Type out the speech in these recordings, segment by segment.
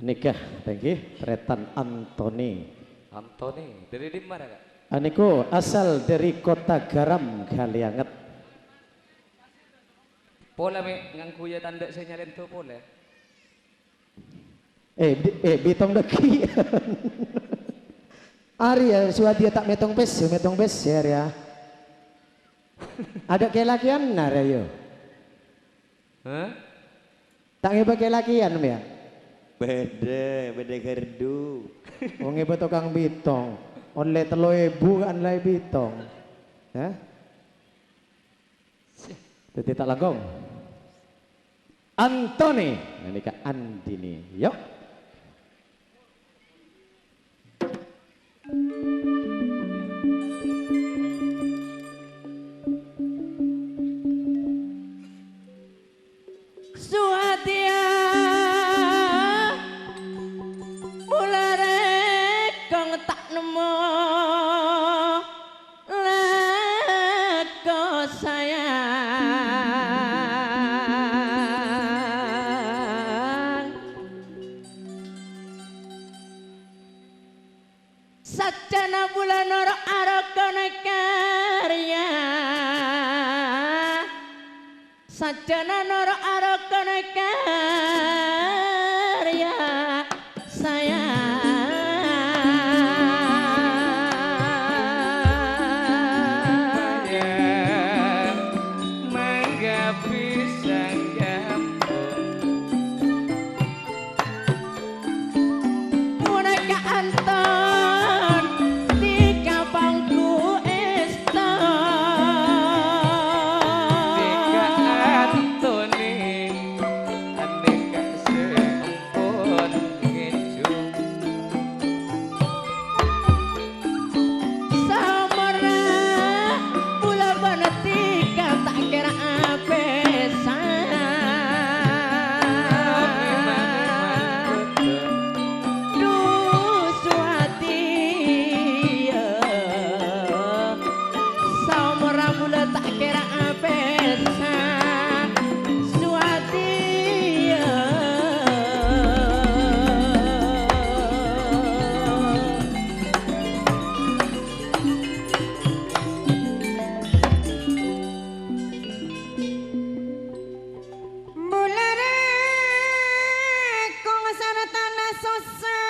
Nikah, thank you. Tretan Antoni. Antoni, dari di mana kak? Aniku asal dari kota Garam Kalianget. Pola me ngangkuya tanda sinyalin tuh pola. Bitong deki. Arya suadia tak metong pes ya. Ada kelakian narayo. Hah? Tak ngeba kelakian ya. Beda gerdu. Wong ngeba tukang bitong. Oleh telo ibu kan lai bitong. Ya. Jadi tak langkong. Antoni, ini Kak Andini. Yuk. Suhatia mulare kong tak nemu leko sayang sajana bulan ora arokone karya sajana noro arokone karya Bayang mangga pisang Munaka Anton di kapangku Nika Antoni, aneka seempun ngejum. samara pula benetika tak kira apesan duh suhati samara pula tak kira apesan suhati Bulare kong sana tanah sosa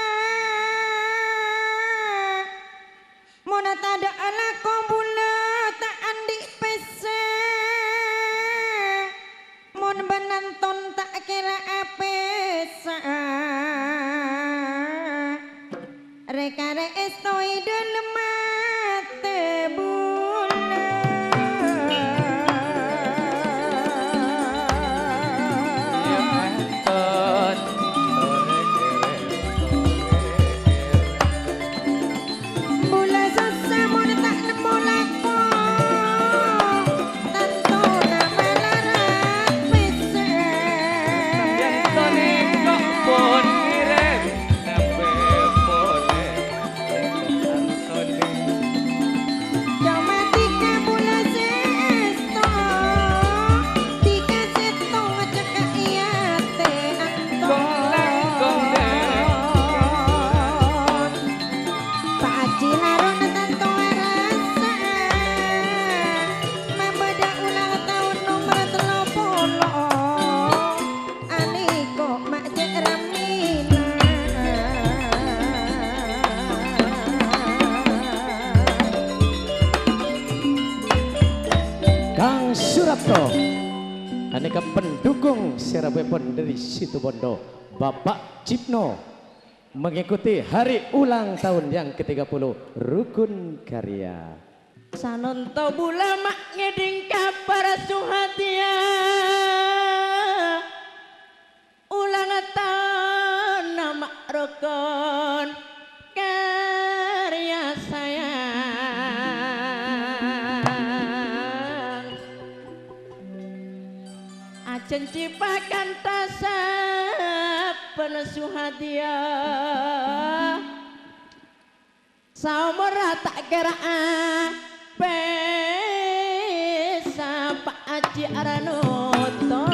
Mona tada ala kong bula tak andi pesa Mon benanton tak kira apesa Rekare estoi dalam mata Ya bulan Anton, Mula susah mula tak nemu lako Tanto nama larat yang Toni kok pun kirim nabe boleh Antoni. Cuma tiga bulan sesto Tiga sesto ngecek iya teh Pak Haji laron tanto rasa Membeda ulang tahun nomor 30 Aniko mak cek Ramina Kang Surapto. Aneka pendukung Serabepon dari Situbondo. Bapak Cipno mengikuti hari ulang tahun yang ke-30 Rukun Karya. Sanonto bula mak ngeding kabar suhatia Ulang tahun nama rukun karya sayang Ajen cipakan tasap penesu hadiah Saumur tak kira pesa Pak Haji Aranoto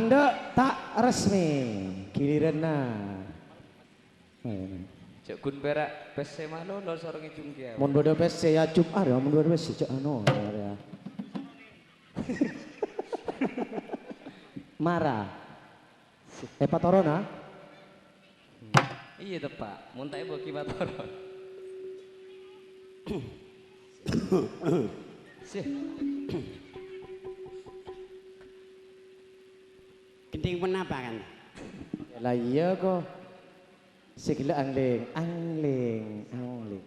Anda tak resmi giliran Cek kun berak pese malo lo sorong ijung kia. mun bodo pes ya cup ya mun bodo pes cek anu ya. Marah. Patorona. Iya tepak, muntai bawa kibatoron. Sih, Gending penapa kan? Lah iya kok. Sikile angling, angling, angling.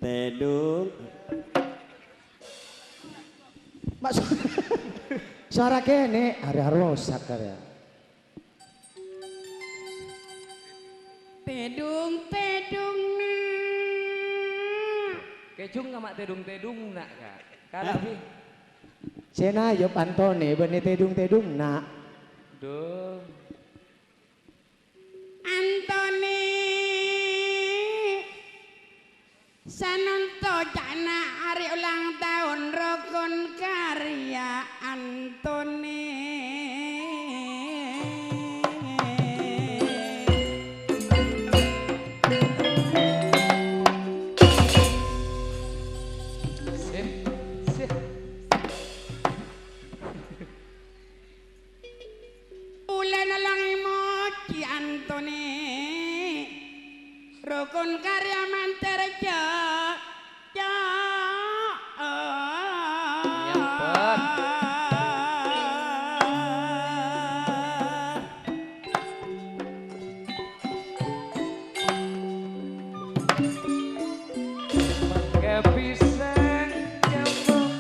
Tedung. Mas suara kene ada rusak karya. Tedung tedung kejung ngamak tedung-tedung nak kak. Kalah bi. Sena yop Antoni beni tedung-tedung nak. Duh. Antoni Sanonto jana hari ulang tahun rukun karya Antoni. Sih. Ulan lang moci Antoni rukun karya manterja Nyempet. Pakai pisang jambung.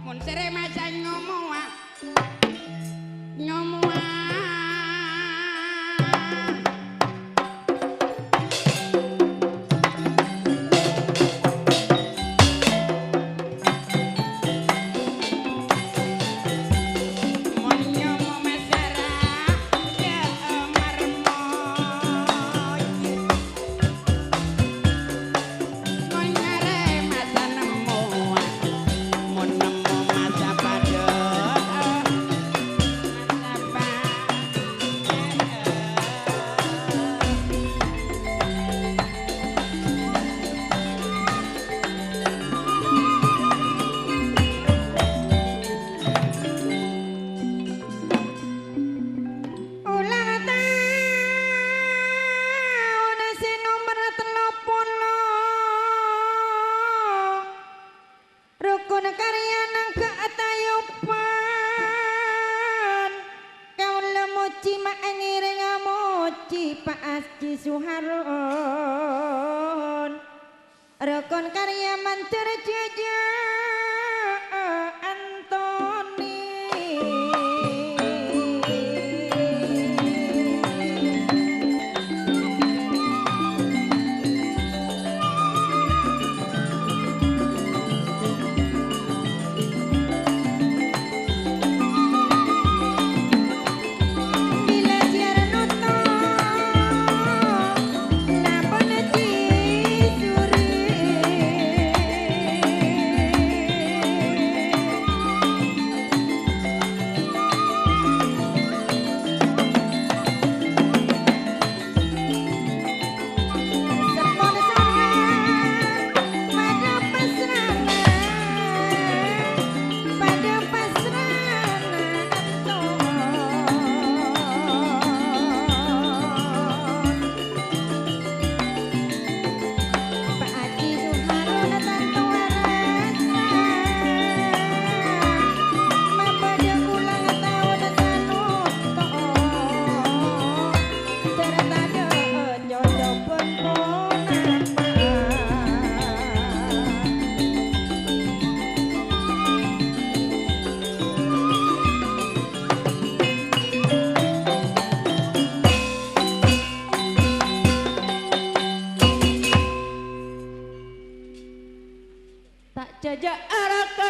mun sere macan ngomong ngomong mun ngomong mesra ya marmoy mun ngare masa nemu mun nemu masa pada Ulang tahun si nomor 30 rukun karya nang keatayupan kau lemuci mak ngiring amuci Pak Asji Suharon rukun karya mancer jaja Antoni. Bila siaran nonton lapon cisuri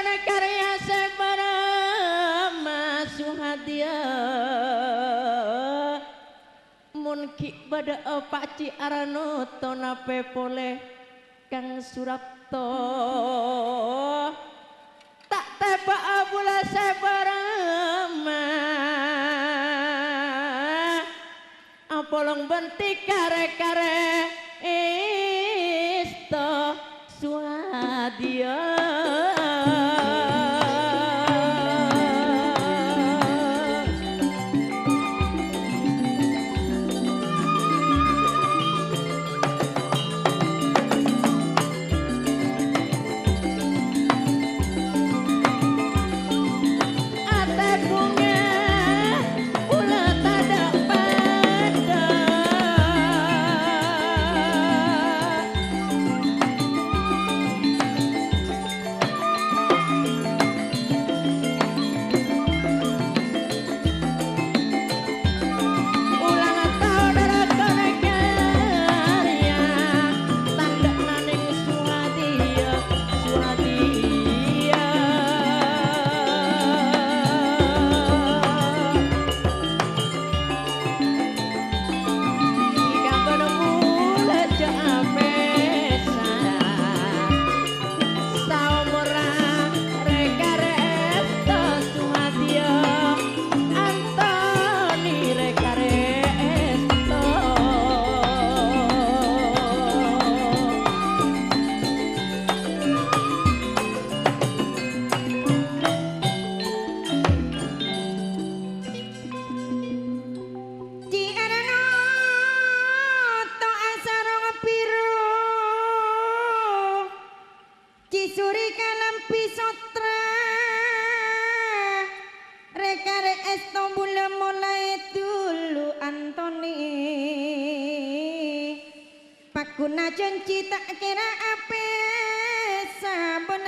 kene karya sebarama suhadia mun ki bada paci arano tonape pole Kang Surapto tak teba abula sebarama apolong benti kare-kare isto suhadia Suri kalampi sotra rekare estombula mulai dulu Antoni pakuna janji tak kira ape sabun